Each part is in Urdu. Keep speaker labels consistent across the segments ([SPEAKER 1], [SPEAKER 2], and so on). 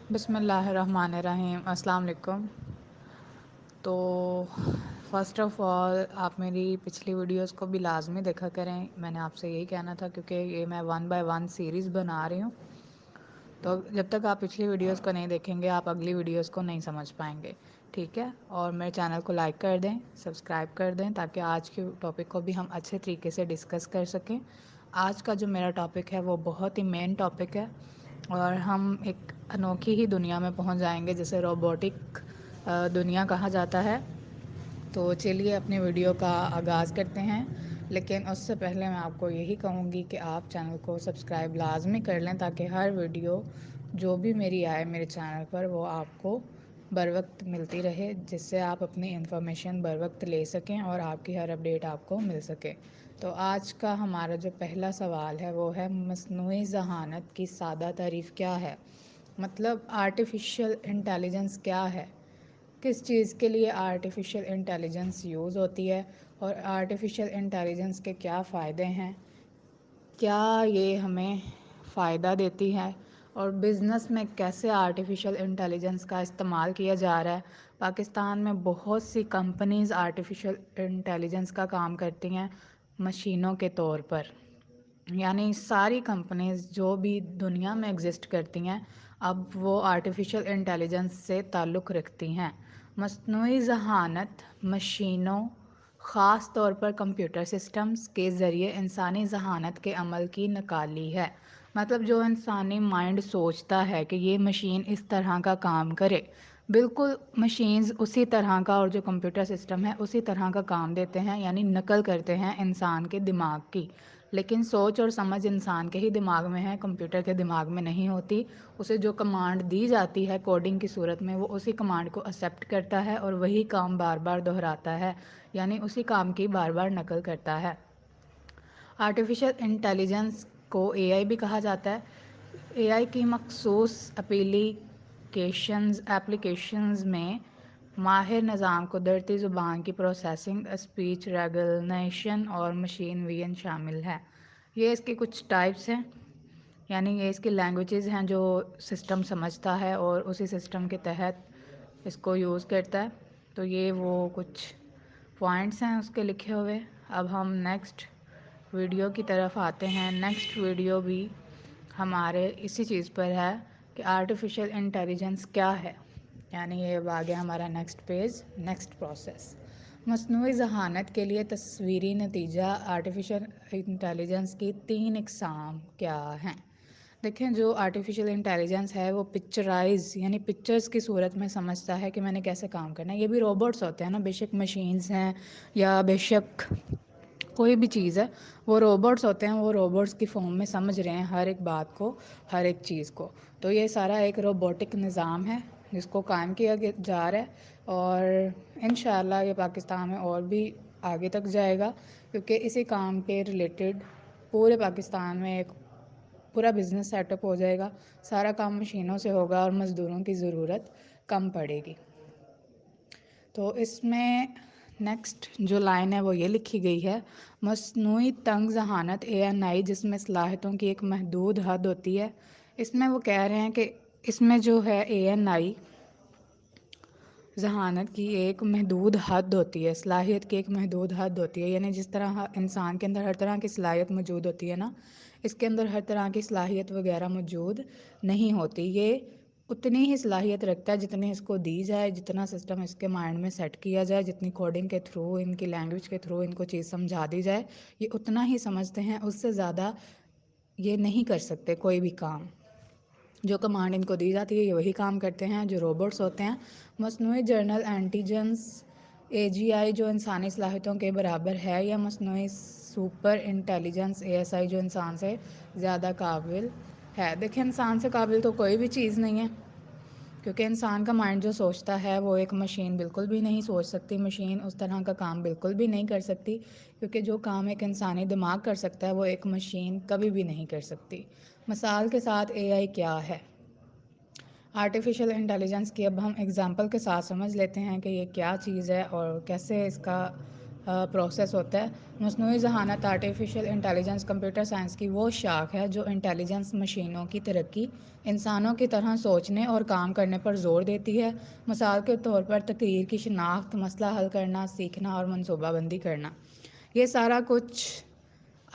[SPEAKER 1] بسم اللہ الرحمن الرحیم۔ السلام علیکم۔ تو فرسٹ آف آل آپ میری پچھلی ویڈیوز کو بھی لازمی دیکھا کریں، میں نے آپ سے یہی کہنا تھا کیونکہ یہ میں 1 بائی 1 سیریز بنا رہی ہوں، تو جب تک آپ پچھلی ویڈیوز کو نہیں دیکھیں گے آپ اگلی ویڈیوز کو نہیں سمجھ پائیں گے، ٹھیک ہے؟ اور میرے چینل کو لائک کر دیں، سبسکرائب کر دیں تاکہ آج کے ٹاپک کو بھی ہم اچھے طریقے سے ڈسکس کر سکیں۔ آج کا جو میرا ٹاپک ہے وہ بہت ہی مین ٹاپک ہے اور ہم ایک انوکھی ہی دنیا میں پہنچ جائیں گے جسے روبوٹک دنیا کہا جاتا ہے۔ تو چلیے اپنی ویڈیو کا آغاز کرتے ہیں، لیکن اس سے پہلے میں آپ کو یہی کہوں گی کہ آپ چینل کو سبسکرائب لازمی کر لیں تاکہ ہر ویڈیو جو بھی میری آئے میرے چینل پر وہ آپ کو بر وقت ملتی رہے، جس سے آپ اپنی انفارمیشن بر وقت لے سکیں اور آپ کی ہر اپڈیٹ آپ کو مل سکے۔ تو آج کا ہمارا جو پہلا سوال ہے وہ ہے مصنوعی ذہانت کی سادہ تعریف کیا ہے؟ مطلب آرٹیفیشل انٹیلیجنس کیا ہے؟ کس چیز کے لیے آرٹیفیشل انٹیلیجنس یوز ہوتی ہے اور آرٹیفیشل انٹیلیجنس کے کیا فائدے ہیں؟ کیا یہ ہمیں فائدہ دیتی ہے اور بزنس میں کیسے آرٹیفیشل انٹیلیجنس کا استعمال کیا جا رہا ہے؟ پاکستان میں بہت سی کمپنیز آرٹیفیشل انٹیلیجنس کا کام کرتی ہیں مشینوں کے طور پر، یعنی ساری کمپنیز جو بھی دنیا میں ایگزسٹ کرتی ہیں اب وہ آرٹیفیشل انٹیلیجنس سے تعلق رکھتی ہیں۔ مصنوعی ذہانت مشینوں، خاص طور پر کمپیوٹر سسٹمز کے ذریعے انسانی ذہانت کے عمل کی نقالی ہے۔ مطلب جو انسانی مائنڈ سوچتا ہے کہ یہ مشین اس طرح کا کام کرے، بالکل مشینز اسی طرح کا، اور جو کمپیوٹر سسٹم ہے اسی طرح کا کام دیتے ہیں، یعنی نقل کرتے ہیں انسان کے دماغ کی، لیکن سوچ اور سمجھ انسان کے ہی دماغ میں ہے، کمپیوٹر کے دماغ میں نہیں ہوتی۔ اسے جو کمانڈ دی جاتی ہے کوڈنگ کی صورت میں وہ اسی کمانڈ کو ایکسیپٹ کرتا ہے اور وہی کام بار بار دہراتا ہے، یعنی اسی کام کی بار بار نقل کرتا ہے۔ آرٹیفیشل انٹیلیجنس کو اے آئی بھی کہا جاتا ہے۔ اے آئی کی مخصوص ایپلیکیشنز میں ماہر نظام قدرتی زبان کی پروسیسنگ، اسپیچ ریکگنیشن اور مشین ویژن شامل ہے۔ یہ اس کی کچھ ٹائپس ہیں، یعنی یہ اس کی لینگویجز ہیں جو سسٹم سمجھتا ہے اور اسی سسٹم کے تحت اس کو یوز کرتا ہے۔ تو یہ وہ کچھ پوائنٹس ہیں اس کے لکھے ہوئے۔ اب ہم نیکسٹ ویڈیو کی طرف آتے ہیں۔ نیکسٹ ویڈیو بھی ہمارے اسی چیز پر ہے کہ آرٹیفیشل انٹیلیجنس کیا ہے، یعنی یہ اب آگے ہمارا نیکسٹ پیج، نیکسٹ پروسیس۔ مصنوعی ذہانت کے لیے تصویری نتیجہ آرٹیفیشل انٹیلیجنس کی 3 اقسام کیا ہیں؟ دیکھیں، جو آرٹیفیشل انٹیلیجنس ہے وہ پکچرائز یعنی پکچرز کی صورت میں سمجھتا ہے کہ میں نے کیسے کام کرنا ہے۔ یہ بھی روبوٹس ہوتے ہیں نا، بے شک مشینز ہیں یا بے شک کوئی بھی چیز ہے، وہ روبوٹس ہوتے ہیں، وہ روبوٹس کی فارم میں سمجھ رہے ہیں ہر ایک بات کو، ہر ایک چیز کو۔ تو یہ سارا ایک روبوٹک نظام ہے جس کو قائم کیا جا رہا ہے اور انشاءاللہ یہ پاکستان میں اور بھی آگے تک جائے گا، کیونکہ اسی کام کے ریلیٹڈ پورے پاکستان میں ایک پورا بزنس سیٹ اپ ہو جائے گا، سارا کام مشینوں سے ہوگا اور مزدوروں کی ضرورت کم پڑے گی۔ تو اس میں نیکسٹ جو لائن ہے وہ یہ لکھی گئی ہے: مصنوعی تنگ ذہانت ANI جس میں صلاحیتوں کی ایک محدود حد ہوتی ہے۔ اس میں وہ کہہ رہے ہیں کہ اس میں جو ہے ANI ذہانت کی ایک محدود حد ہوتی ہے، صلاحیت کی ایک محدود حد ہوتی ہے، یعنی جس طرح انسان کے اندر ہر طرح کی صلاحیت موجود ہوتی ہے نا، اس کے اندر ہر طرح کی صلاحیت وغیرہ موجود نہیں ہوتی۔ یہ اتنی ہی صلاحیت رکھتا ہے جتنی اس کو دی جائے، جتنا سسٹم اس کے مائنڈ میں سیٹ کیا جائے، جتنی کوڈنگ کے تھرو، ان کی لینگویج کے تھرو ان کو چیز سمجھا دی جائے، یہ اتنا ہی سمجھتے ہیں، اس سے زیادہ یہ نہیں کر سکتے کوئی بھی کام۔ جو کمانڈ ان کو دی جاتی ہے یہ وہی کام کرتے ہیں جو روبوٹس ہوتے ہیں۔ مصنوعی جنرل انٹیلیجنس AGI جو انسانی صلاحیتوں کے برابر ہے، یا مصنوعی سپر انٹیلیجنس ASI جو انسان سے زیادہ قابل ہے؟ دیکھیں، انسان سے قابل تو کوئی بھی چیز نہیں ہے، کیونکہ انسان کا مائنڈ جو سوچتا ہے وہ ایک مشین بالکل بھی نہیں سوچ سکتی، مشین اس طرح کا کام بالکل بھی نہیں کر سکتی، کیونکہ جو کام ایک انسانی دماغ کر سکتا ہے وہ ایک مشین کبھی بھی نہیں کر سکتی۔ مثال کے ساتھ AI کیا ہے؟ آرٹیفیشل انٹیلیجنس کی اب ہم اگزامپل کے ساتھ سمجھ لیتے ہیں کہ یہ کیا چیز ہے اور کیسے اس کا پروسیس ہوتا ہے. مصنوعی ذہانت آرٹیفیشل انٹیلیجنس کمپیوٹر سائنس کی وہ شاخ ہے جو انٹیلیجنس مشینوں کی ترقی، انسانوں کی طرح سوچنے اور کام کرنے پر زور دیتی ہے. مثال کے طور پر تقریر کی شناخت، مسئلہ حل کرنا سیکھنا اور منصوبہ بندی کرنا، یہ سارا کچھ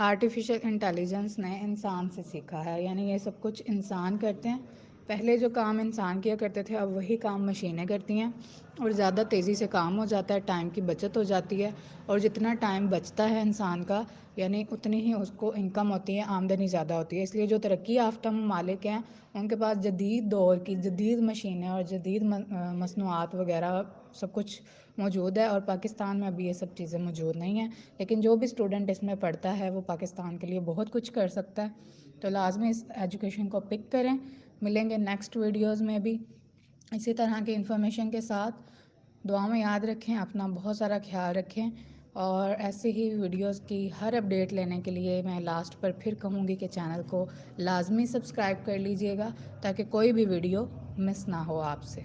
[SPEAKER 1] آرٹیفیشل انٹیلیجنس نے انسان سے سیکھا ہے. یعنی یہ سب کچھ انسان کرتے ہیں. پہلے جو کام انسان کیا کرتے تھے اب وہی کام مشینیں کرتی ہیں، اور زیادہ تیزی سے کام ہو جاتا ہے، ٹائم کی بچت ہو جاتی ہے. اور جتنا ٹائم بچتا ہے انسان کا، یعنی اتنی ہی اس کو انکم ہوتی ہے، آمدنی زیادہ ہوتی ہے. اس لیے جو ترقی یافتہ ممالک ہیں ان کے پاس جدید دور کی جدید مشینیں اور جدید مصنوعات وغیرہ سب کچھ موجود ہے، اور پاکستان میں ابھی یہ سب چیزیں موجود نہیں ہیں. لیکن جو بھی اسٹوڈنٹ اس میں پڑھتا ہے وہ پاکستان کے لیے بہت کچھ کر سکتا ہے. تو لازمی اس ایجوکیشن کو پک کریں. ملیں گے نیکسٹ ویڈیوز میں بھی اسی طرح کی انفارمیشن کے ساتھ. دعا میں یاد رکھیں، اپنا بہت سارا خیال رکھیں، اور ایسے ہی ویڈیوز کی ہر اپڈیٹ لینے کے لیے میں لاسٹ پر پھر کہوں گی کہ چینل کو لازمی سبسکرائب کر لیجئے گا تاکہ کوئی بھی ویڈیو مس نہ ہو آپ سے.